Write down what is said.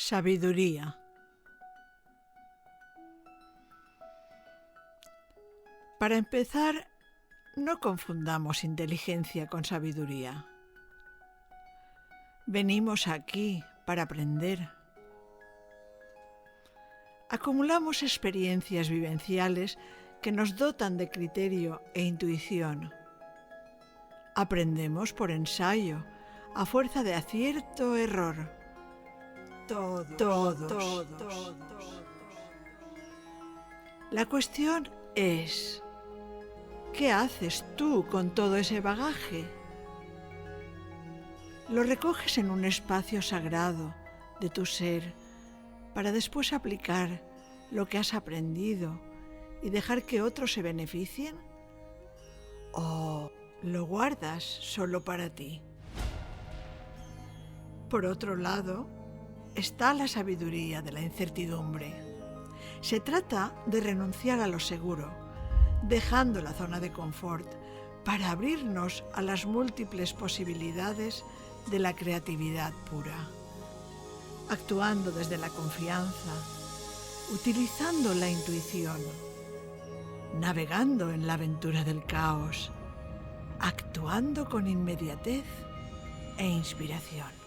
Sabiduría. Para empezar, no confundamos inteligencia con sabiduría. Venimos aquí para aprender. Acumulamos experiencias vivenciales que nos dotan de criterio e intuición. Aprendemos por ensayo, a fuerza de acierto-error. Todos. La cuestión es, ¿qué haces tú con todo ese bagaje? Lo recoges en un espacio sagrado de tu ser para después aplicar lo que has aprendido y dejar que otros se beneficien? ¿O lo guardas solo para ti? Por otro lado, está la sabiduría de la incertidumbre. Se trata de renunciar a lo seguro, dejando la zona de confort para abrirnos a las múltiples posibilidades de la creatividad pura, actuando desde la confianza, utilizando la intuición, navegando en la aventura del caos, actuando con inmediatez e inspiración.